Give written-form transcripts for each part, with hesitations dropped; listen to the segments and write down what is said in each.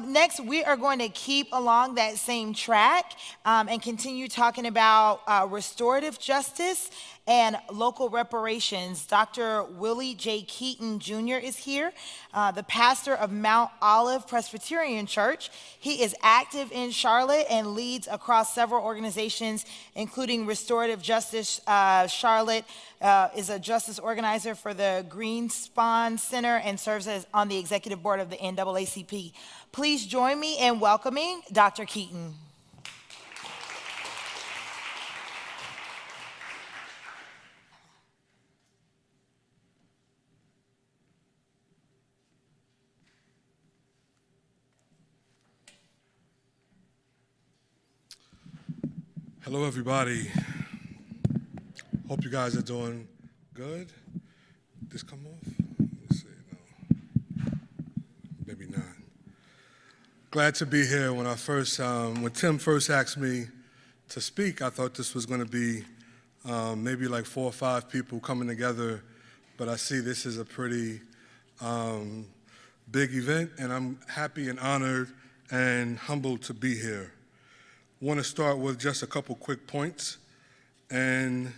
Next, we are going to keep along that same track and continue talking about restorative justice and local reparations. Dr. Willie J. Keaton Jr. is here, the pastor of Mount Olive Presbyterian Church. He is active in Charlotte and leads across several organizations, including Restorative Justice Charlotte, is a justice organizer for the Greenspan Center and serves as on the executive board of the NAACP. Please join me in welcoming Dr. Keaton. Hello, everybody. Hope you guys are doing good. Did this come off? Let's see. No, maybe not. Glad to be here. When Tim first asked me to speak, I thought this was going to be maybe like 4 or 5 people coming together, but I see this is a pretty big event, and I'm happy and honored and humbled to be here. I want to start with just a couple quick points, and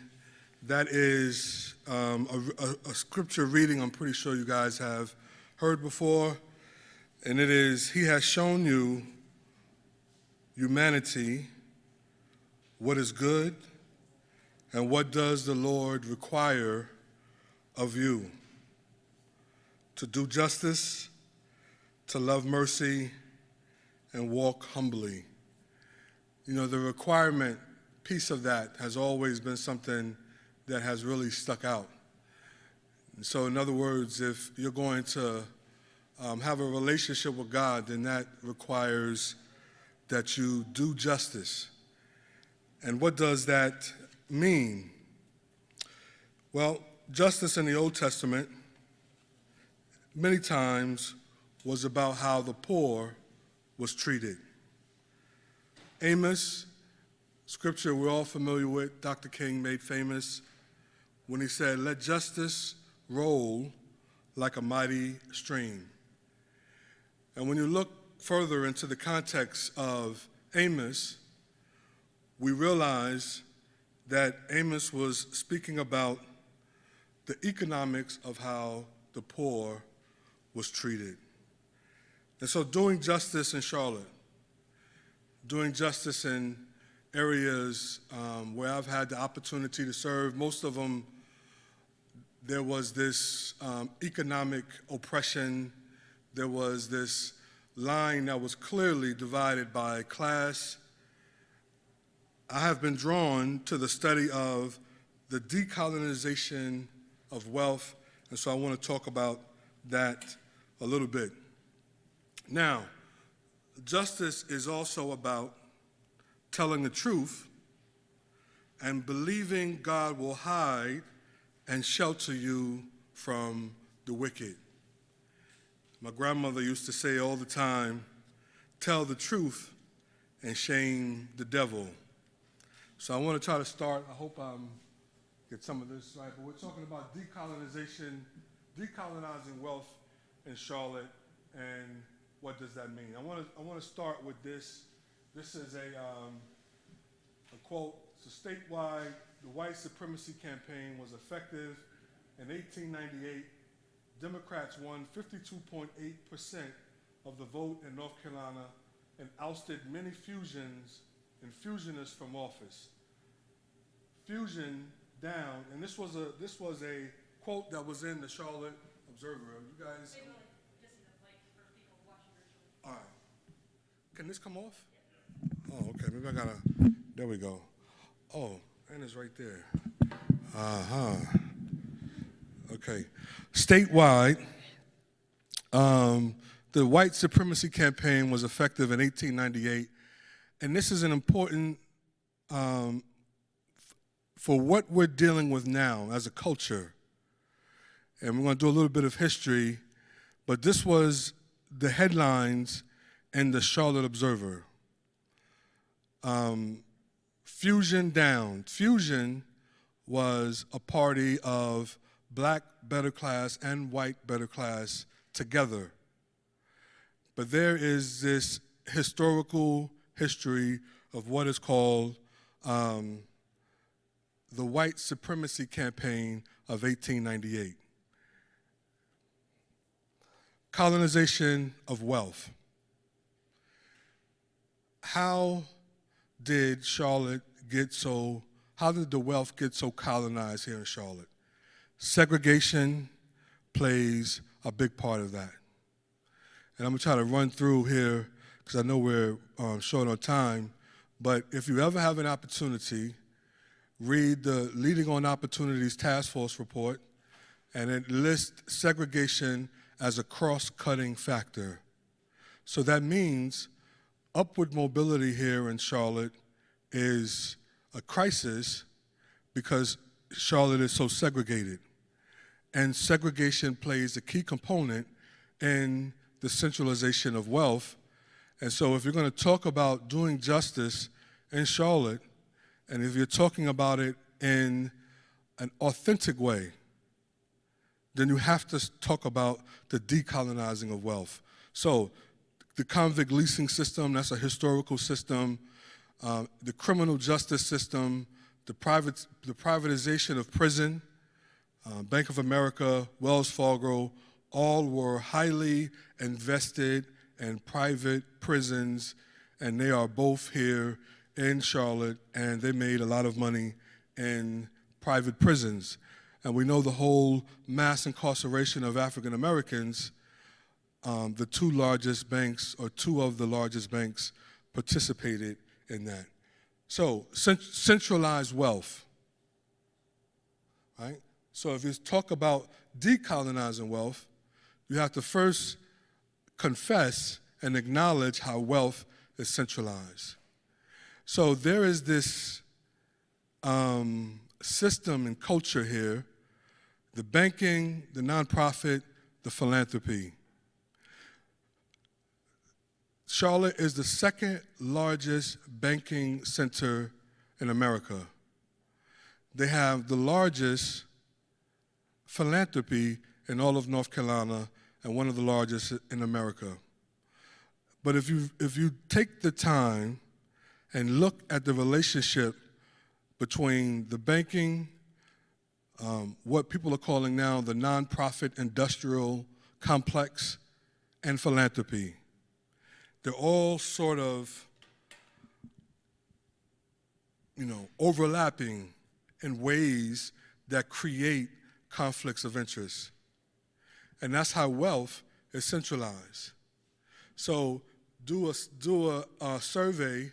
that is a scripture reading I'm pretty sure you guys have heard before, and it is, "He has shown you, humanity, what is good, and what does the Lord require of you? To do justice, to love mercy, and walk humbly." You know, the requirement piece of that has always been something that has really stuck out. And so in other words, if you're going to have a relationship with God, then that requires that you do justice. And what does that mean? Well, justice in the Old Testament many times was about how the poor was treated. Amos, scripture we're all familiar with, Dr. King made famous when he said, "Let justice roll like a mighty stream." And when you look further into the context of Amos, we realize that Amos was speaking about the economics of how the poor was treated. And so doing justice in Charlotte, doing justice in areas where I've had the opportunity to serve, most of them, there was this economic oppression. There was this line that was clearly divided by class. I have been drawn to the study of the decolonization of wealth, and so I want to talk about that a little bit. Now, justice is also about telling the truth and believing God will hide and shelter you from the wicked. My grandmother used to say all the time, "Tell the truth and shame the devil." So I want to try to start, I hope get some of this right, but we're talking about decolonizing wealth in Charlotte, and what does that mean? I want to start with this. This is a quote. So statewide, the white supremacy campaign was effective. In 1898, Democrats won 52.8% of the vote in North Carolina and ousted many fusionists from office. Fusion down, and this was a quote that was in the Charlotte Observer. You guys. All right. Can this come off? Oh, okay. Maybe I gotta. There we go. Oh, and it's right there. Okay. Statewide, the white supremacy campaign was effective in 1898, and this is an important for what we're dealing with now as a culture. And we're going to do a little bit of history, but this was the headlines in the Charlotte Observer. Fusion down. Fusion was a party of black better class and white better class together. but there is this historical history of what is called the white supremacy campaign of 1898. Colonization of wealth. How did the wealth get so colonized here in Charlotte? Segregation plays a big part of that. And I'm gonna try to run through here because I know we're short on time, but if you ever have an opportunity, read the Leading on Opportunities Task Force report, and it lists segregation as a cross-cutting factor. So that means upward mobility here in Charlotte is a crisis because Charlotte is so segregated. And segregation plays a key component in the centralization of wealth. And so if you're going to talk about doing justice in Charlotte, and if you're talking about it in an authentic way, then you have to talk about the decolonizing of wealth. So the convict leasing system, that's a historical system. The criminal justice system, the privatization of prison, Bank of America, Wells Fargo, all were highly invested in private prisons, and they are both here in Charlotte, and they made a lot of money in private prisons. And we know the whole mass incarceration of African Americans, the two of the largest banks participated in that. So centralized wealth, right? So if you talk about decolonizing wealth, you have to first confess and acknowledge how wealth is centralized. So there is this system and culture here, the banking, the nonprofit, the philanthropy. Charlotte is the second largest banking center in America. They have the largest philanthropy in all of North Carolina and one of the largest in America. But if you take the time and look at the relationship between the banking, what people are calling now the nonprofit industrial complex, and philanthropy, they're all sort of, overlapping in ways that create conflicts of interest. And that's how wealth is centralized. So do a survey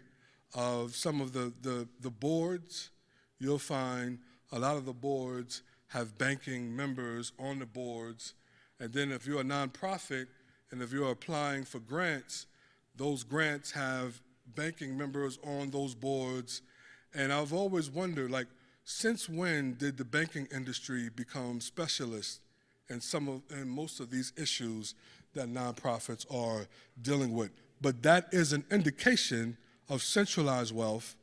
of some of the boards. You'll find a lot of the boards have banking members on the boards. And then if you're a nonprofit and if you're applying for grants, those grants have banking members on those boards. And I've always wondered, since when did the banking industry become specialists in most of these issues that nonprofits are dealing with? But that is an indication of centralized wealth,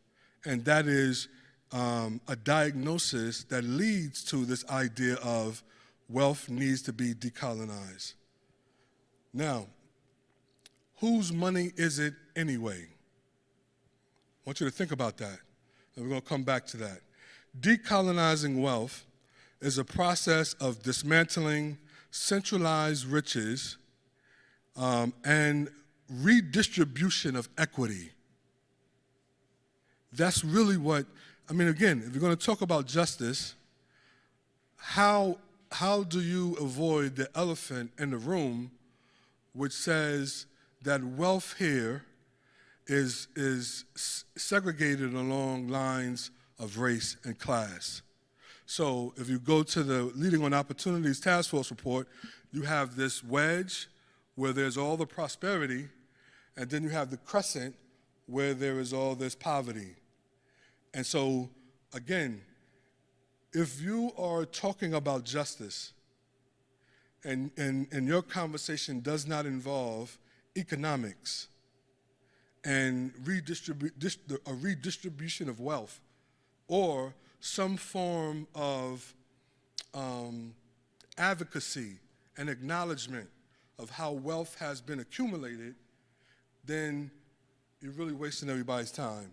and that is a diagnosis that leads to this idea of wealth needs to be decolonized. Now, whose money is it anyway? I want you to think about that, and we're going to come back to that. Decolonizing wealth is a process of dismantling centralized riches and redistribution of equity. That's really what, again, if you're going to talk about justice, how do you avoid the elephant in the room, which says that wealth here is segregated along lines of race and class? So if you go to the Leading on Opportunities Task Force report, you have this wedge where there's all the prosperity, and then you have the crescent where there is all this poverty. And so, again, if you are talking about justice and your conversation does not involve economics and a redistribution of wealth or some form of advocacy and acknowledgement of how wealth has been accumulated, then you're really wasting everybody's time.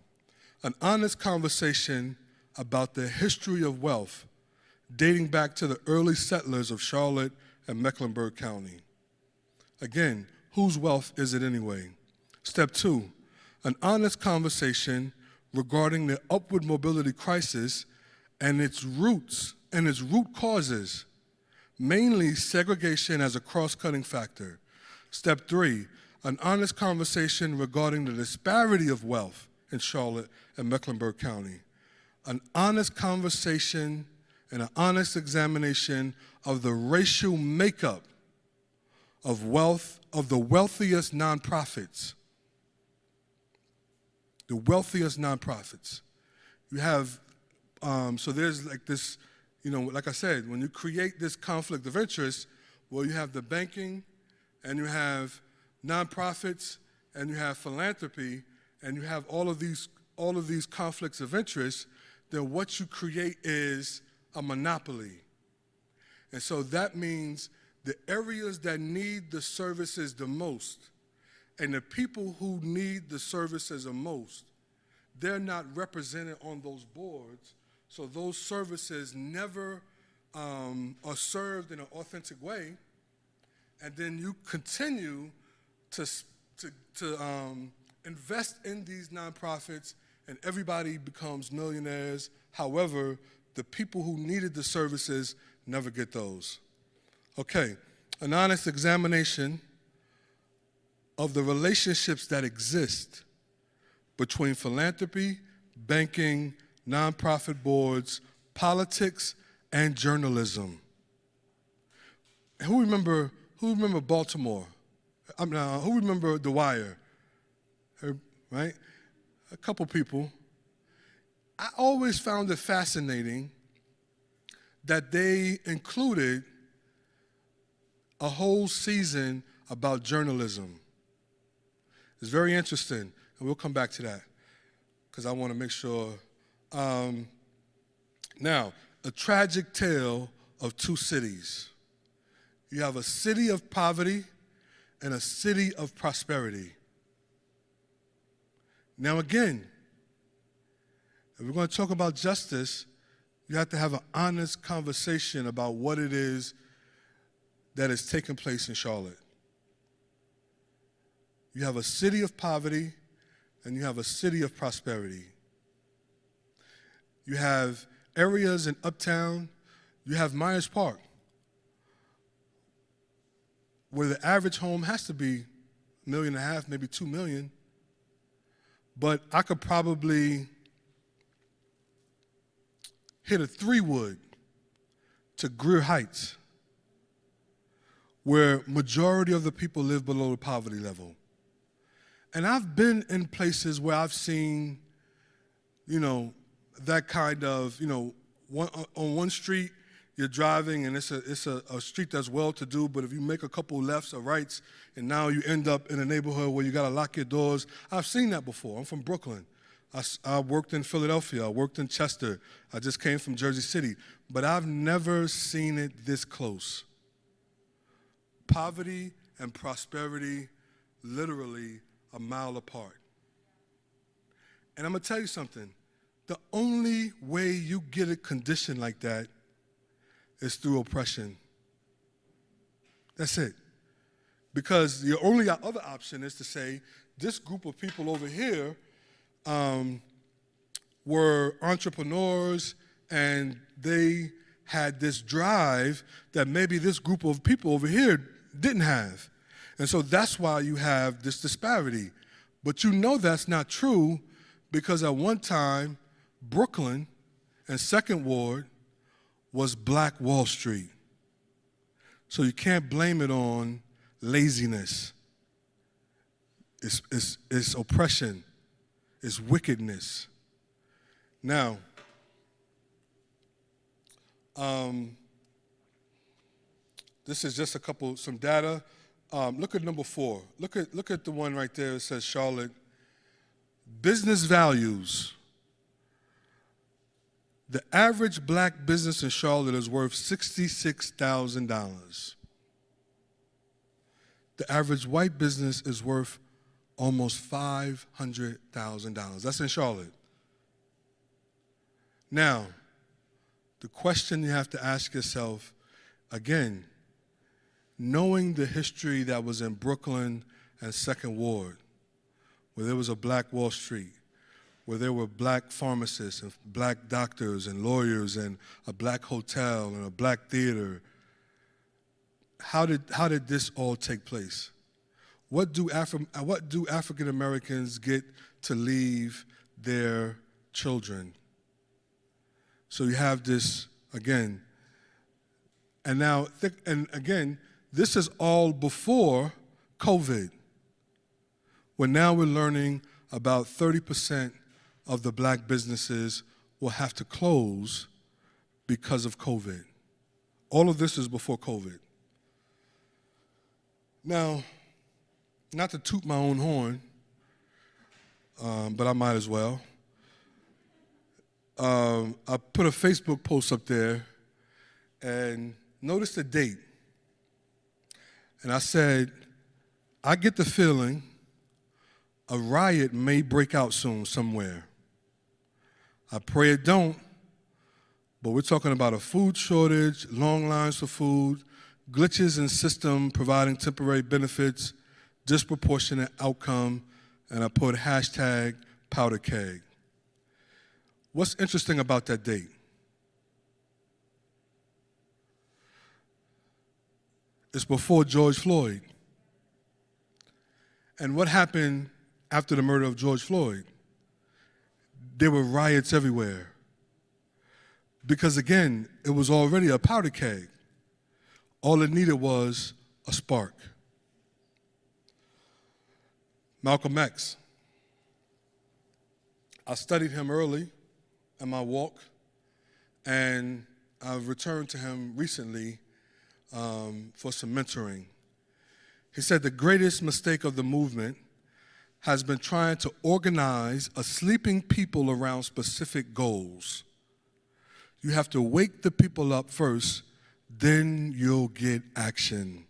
An honest conversation about the history of wealth dating back to the early settlers of Charlotte and Mecklenburg County. Again, whose wealth is it anyway? Step 2, an honest conversation regarding the upward mobility crisis and its roots and its root causes, mainly segregation as a cross-cutting factor. Step 3, an honest conversation regarding the disparity of wealth in Charlotte and Mecklenburg County. An honest conversation and an honest examination of the racial makeup of wealth of the wealthiest nonprofits. The wealthiest nonprofits. You have, so there's like this, like I said, when you create this conflict of interest, well, you have the banking, and you have nonprofits, and you have philanthropy, and you have all of these conflicts of interest, then what you create is a monopoly. And so that means the areas that need the services the most and the people who need the services the most, they're not represented on those boards, so those services never are served in an authentic way, and then you continue to invest in these nonprofits, and everybody becomes millionaires. However, the people who needed the services never get those. Okay, an honest examination of the relationships that exist between philanthropy, banking, nonprofit boards, politics, and journalism. And who remember Baltimore? Who remember The Wire? Right? A couple people. I always found it fascinating that they included a whole season about journalism. It's very interesting, and we'll come back to that because I want to make sure. Now, a tragic tale of two cities. You have a city of poverty and a city of prosperity. Now again, if we're going to talk about justice, you have to have an honest conversation about what it is that is taking place in Charlotte. You have a city of poverty and you have a city of prosperity. You have areas in Uptown, you have Myers Park, where the average home has to be $1.5 million, maybe $2 million, but I could probably hit a 3-wood to Greer Heights, where majority of the people live below the poverty level. And I've been in places where I've seen, that kind of, on one street, you're driving and it's a street that's well-to-do, but if you make a couple lefts or rights and now you end up in a neighborhood where you gotta lock your doors, I've seen that before. I'm from Brooklyn. I worked in Philadelphia, I worked in Chester, I just came from Jersey City, but I've never seen it this close. Poverty and prosperity literally a mile apart. And I'm gonna tell you something, the only way you get a condition like that is through oppression. That's it. Because the only other option is to say, this group of people over here were entrepreneurs and they had this drive that maybe this group of people over here didn't have. And so that's why you have this disparity. But that's not true because at one time, Brooklyn and Second Ward was Black Wall Street. So you can't blame it on laziness. It's oppression. It's wickedness. Now, this is just some data. Look at number 4. Look at the one right there that says Charlotte. Business values. The average black business in Charlotte is worth $66,000. the average white business is worth almost $500,000. That's in Charlotte. Now, the question you have to ask yourself, again, knowing the history that was in Brooklyn and Second Ward, where there was a black Wall Street, where there were black pharmacists and black doctors and lawyers and a black hotel and a black theater, how did this all take place? What do African Americans get to leave their children? So you have this again, and now and again, this is all before COVID. When now we're learning about 30% of the black businesses will have to close because of COVID. All of this is before COVID. Now, not to toot my own horn, but I might as well. I put a Facebook post up there and notice the date. And I said, I get the feeling a riot may break out soon somewhere. I pray it don't, but we're talking about a food shortage, long lines for food, glitches in system providing temporary benefits, disproportionate outcome, and I put hashtag powder keg. What's interesting about that date? It's before George Floyd. And what happened after the murder of George Floyd? There were riots everywhere. Because again, it was already a powder keg. All it needed was a spark. Malcolm X. I studied him early in my walk, and I've returned to him recently for some mentoring. He said the greatest mistake of the movement has been trying to organize a sleeping people around specific goals. You have to wake the people up first, then you'll get action.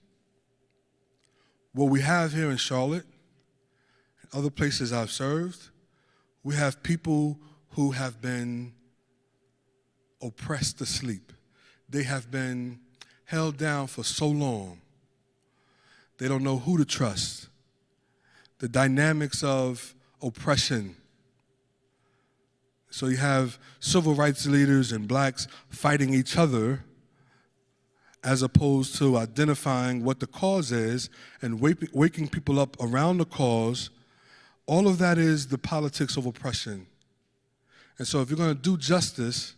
What we have here in Charlotte, and other places I've served, we have people who have been oppressed to sleep. They have been held down for so long. They don't know who to trust. The dynamics of oppression. So you have civil rights leaders and blacks fighting each other as opposed to identifying what the cause is and waking people up around the cause. All of that is the politics of oppression. And so if you're going to do justice,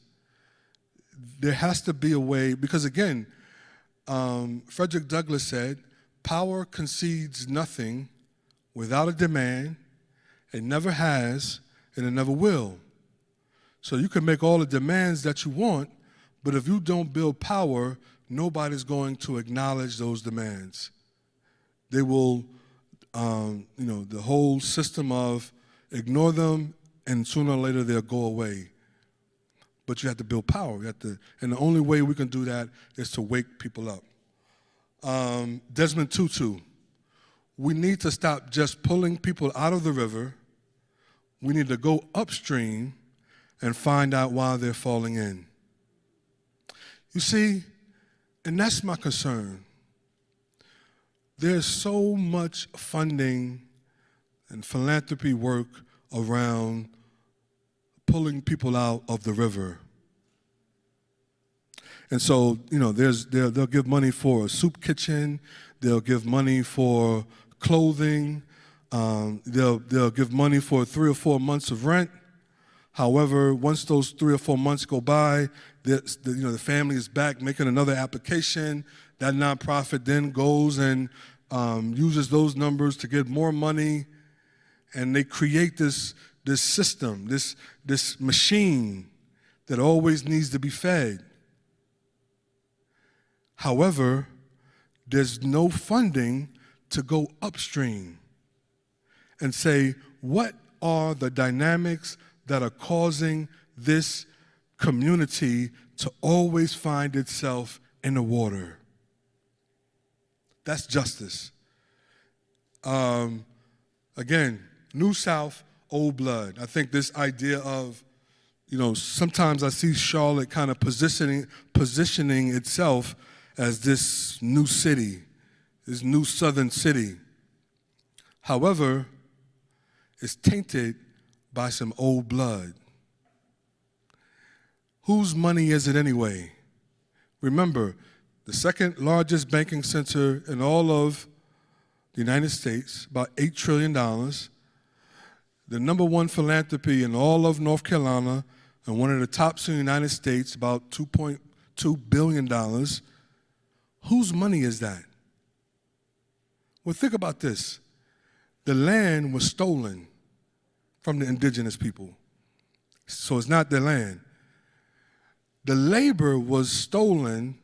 there has to be a way, because again, Frederick Douglass said, power concedes nothing without a demand. It never has, and it never will. So you can make all the demands that you want, but if you don't build power, nobody's going to acknowledge those demands. They will, the whole system of ignore them, and sooner or later they'll go away. But you have to build power. And the only way we can do that is to wake people up. Desmond Tutu, we need to stop just pulling people out of the river. We need to go upstream and find out why they're falling in. You see, and that's my concern. There's so much funding and philanthropy work around pulling people out of the river. And so, they'll give money for a soup kitchen, they'll give money for clothing, they'll give money for 3 or 4 months of rent. However, once those 3 or 4 months go by, the family is back making another application. That nonprofit then goes and uses those numbers to get more money, and they create this system, this machine that always needs to be fed. However, there's no funding to go upstream and say, what are the dynamics that are causing this community to always find itself in the water? That's justice. Again, New South, old blood. I think this idea of, sometimes I see Charlotte kind of positioning itself as this new city, this new southern city. However, it's tainted by some old blood. Whose money is it anyway? Remember, the second largest banking center in all of the United States, about $8 trillion. The number one philanthropy in all of North Carolina, and one of the tops in the United States, about $2.2 billion. Whose money is that? Well, think about this. The land was stolen from the indigenous people. So it's not their land. The labor was stolen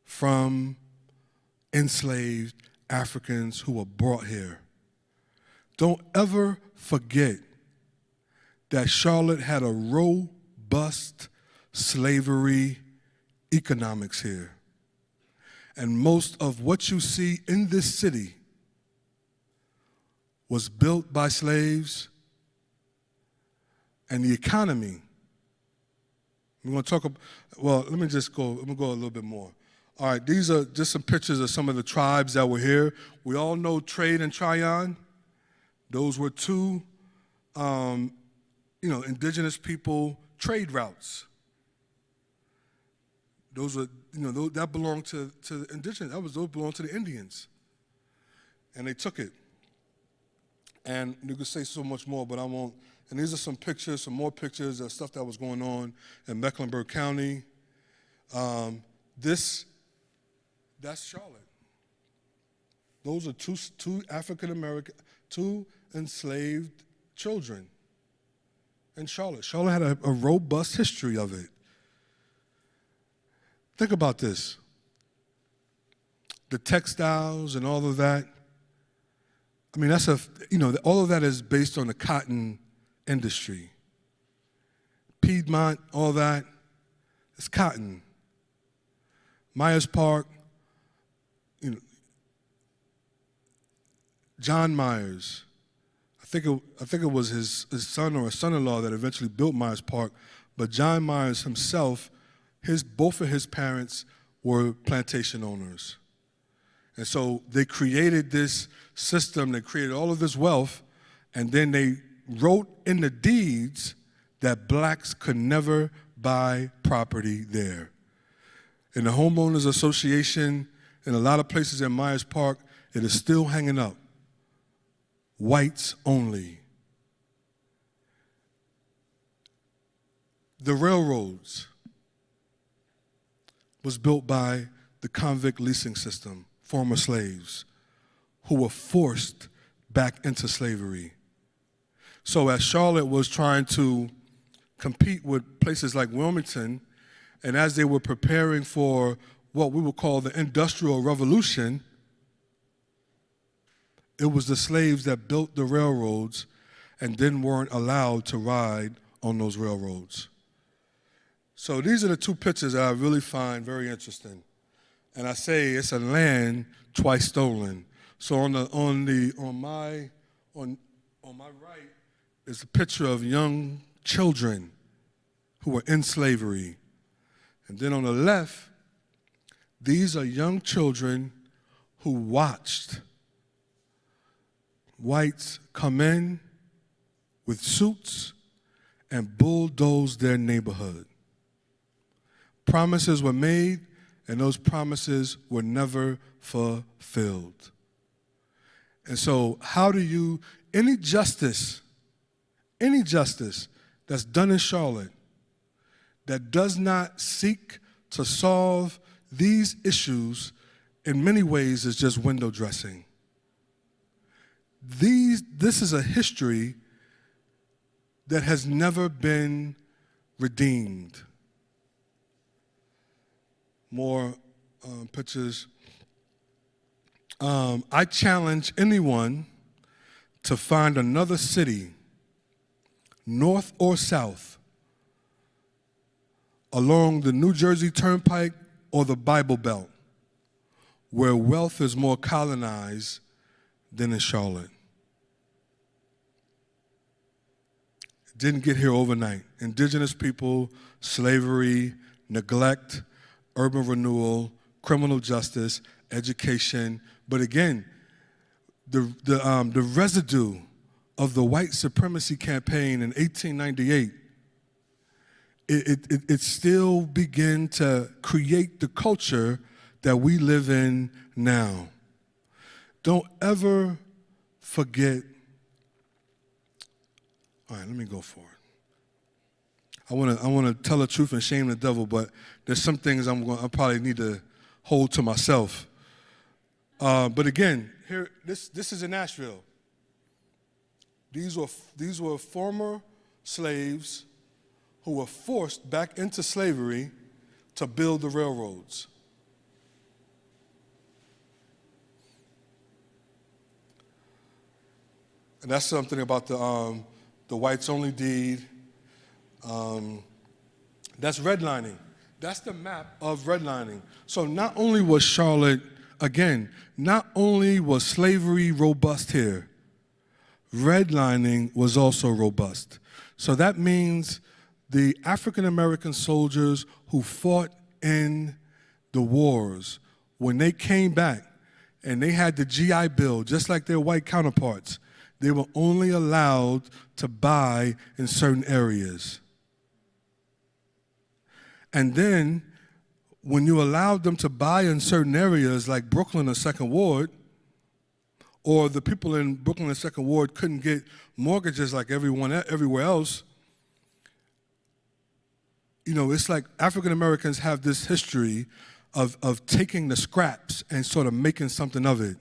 from enslaved Africans who were brought here. Don't ever forget that Charlotte had a robust slavery economics here. And most of what you see in this city was built by slaves, and the economy. We're going to talk about, let me go a little bit more. All right, these are just some pictures of some of the tribes that were here. We all know Trade and Tryon. Those were two, indigenous people trade routes. Those were, that belonged to the indigenous. Those belonged to the Indians, and they took it. And you could say so much more, but I won't. And these are some pictures, some more pictures of stuff that was going on in Mecklenburg County. That's Charlotte. Those are two African-American, two enslaved children in Charlotte. Charlotte had a robust history of it. Think about this. The textiles and all of that. I mean, all of that is based on the cotton industry. Piedmont, all that, it's cotton. Myers Park, John Myers, I think it was his son or a son-in-law that eventually built Myers Park, but John Myers himself, both of his parents were plantation owners. And so they created this system, they created all of this wealth, and then they wrote in the deeds that blacks could never buy property there. In the Homeowners Association, in a lot of places in Myers Park, it is still hanging up. Whites only. The railroads was built by the convict leasing system, former slaves, who were forced back into slavery. So as Charlotte was trying to compete with places like Wilmington, and as they were preparing for what we would call the Industrial Revolution, it was the slaves that built the railroads and then weren't allowed to ride on those railroads. So these are the two pictures that I really find very interesting. And I say it's a land twice stolen. So on my right is a picture of young children who were in slavery. And then on the left, these are young children who watched whites come in with suits and bulldoze their neighborhood. Promises were made, and those promises were never fulfilled. And so any justice that's done in Charlotte that does not seek to solve these issues in many ways is just window dressing. This is a history that has never been redeemed. More pictures. I challenge anyone to find another city, north or south, along the New Jersey Turnpike or the Bible Belt, where wealth is more colonized than in Charlotte. It didn't get here overnight. Indigenous people, slavery, neglect, urban renewal, criminal justice, education. But again, the residue of the white supremacy campaign in 1898, it still began to create the culture that we live in now. Don't ever forget. All right, let me go for it. I want to tell the truth and shame the devil, but there's some things I probably need to hold to myself. But again, here this is in Nashville. These were former slaves who were forced back into slavery to build the railroads. And that's something about the whites only deed. That's redlining. That's the map of redlining. So not only was Charlotte, again, not only was slavery robust here, redlining was also robust. So that means the African American soldiers who fought in the wars, when they came back and they had the GI Bill, just like their white counterparts, they were only allowed to buy in certain areas. And then, when you allowed them to buy in certain areas like Brooklyn or 2nd Ward, or the people in Brooklyn and 2nd Ward couldn't get mortgages like everywhere else, it's like African Americans have this history of taking the scraps and sort of making something of it.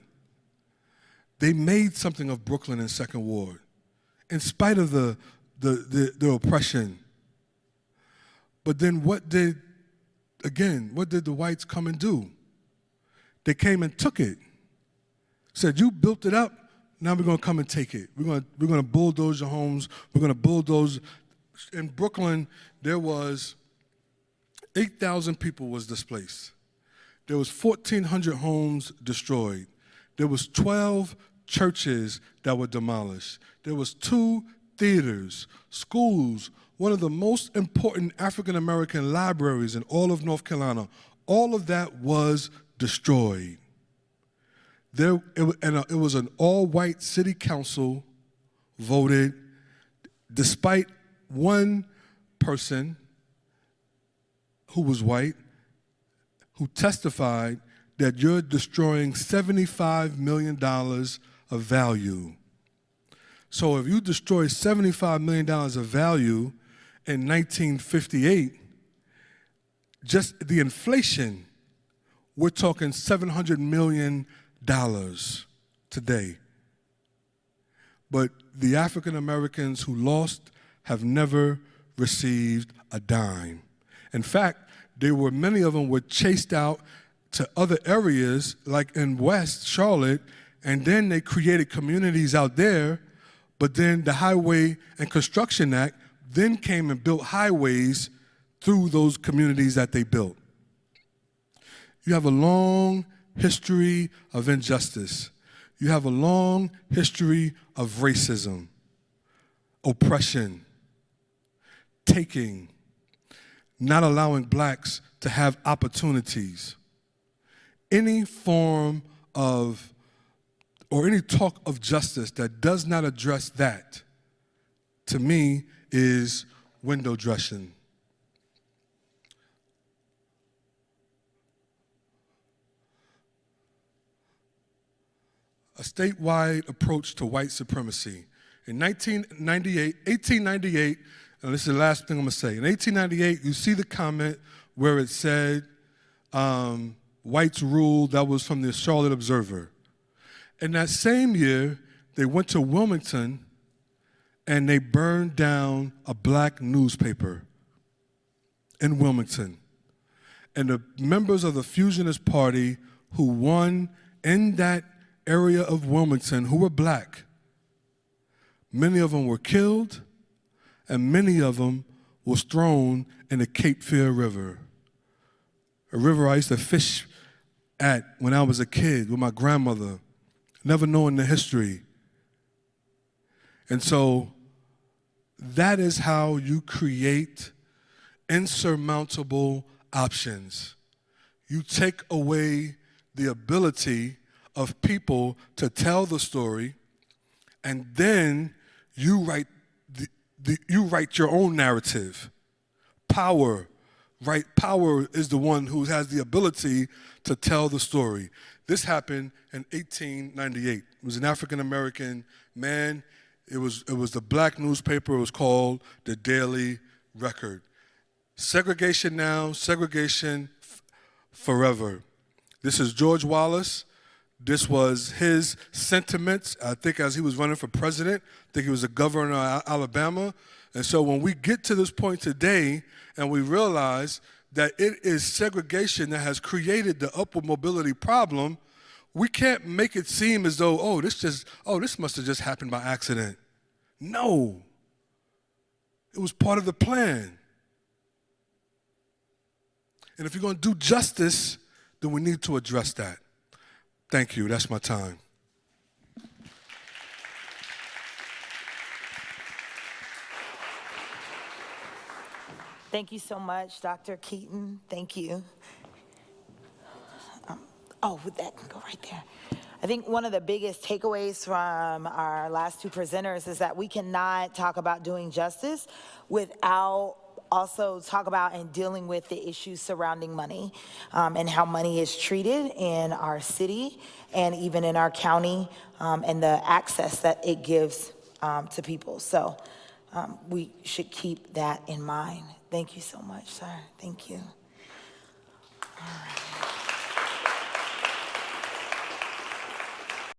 They made something of Brooklyn and 2nd Ward, in spite of the oppression. But then what did the whites come and do? They came and took it. Said, you built it up, now we're going to come and take it. We're going to bulldoze your homes. We're going to bulldoze. In Brooklyn, there was 8,000 people was displaced. There was 1,400 homes destroyed. There was 12 churches that were demolished. There was 2 theaters, schools, one of the most important African American libraries in all of North Carolina. All of that was destroyed. It was an all-white city council voted, despite one person who was white, who testified that you're destroying $75 million of value. So if you destroy $75 million of value in 1958, just the inflation, we're talking $700 million today. But the African Americans who lost have never received a dime. In fact, many of them were chased out to other areas, like in West Charlotte, and then they created communities out there, but then the Highway and Construction Act then came and built highways through those communities that they built. You have a long history of injustice. You have a long history of racism, oppression, taking, not allowing blacks to have opportunities. Any form of, or any talk of justice that does not address that, to me, is window dressing. A statewide approach to white supremacy. In 1898, and this is the last thing I'm going to say. In 1898, you see the comment where it said, whites rule. That was from the Charlotte Observer. In that same year, they went to Wilmington and they burned down a black newspaper in Wilmington. And the members of the Fusionist Party who won in that area of Wilmington, who were black, many of them were killed, and many of them was thrown in the Cape Fear River, a river I used to fish at when I was a kid with my grandmother. never knowing the history. And so that is how you create insurmountable options. You take away the ability of people to tell the story, and then you write you write your own narrative. Power, right? Power is the one who has the ability to tell the story. This happened in 1898. It was an African-American man. It was the black newspaper. It was called the Daily Record. Segregation now, segregation forever. This is George Wallace. This was his sentiments, I think, as he was running for president. I think he was the governor of Alabama. And so when we get to this point today and we realize that it is segregation that has created the upward mobility problem, we can't make it seem as though, this must have just happened by accident. No. It was part of the plan. And if you're going to do justice, then we need to address that. Thank you. That's my time. Thank you so much, Dr. Keaton. Thank you. With that can go right there. I think one of the biggest takeaways from our last two presenters is that we cannot talk about doing justice without also talk about and dealing with the issues surrounding money, and how money is treated in our city and even in our county, and the access that it gives to people. So we should keep that in mind. Thank you so much, sir. Thank you. All right.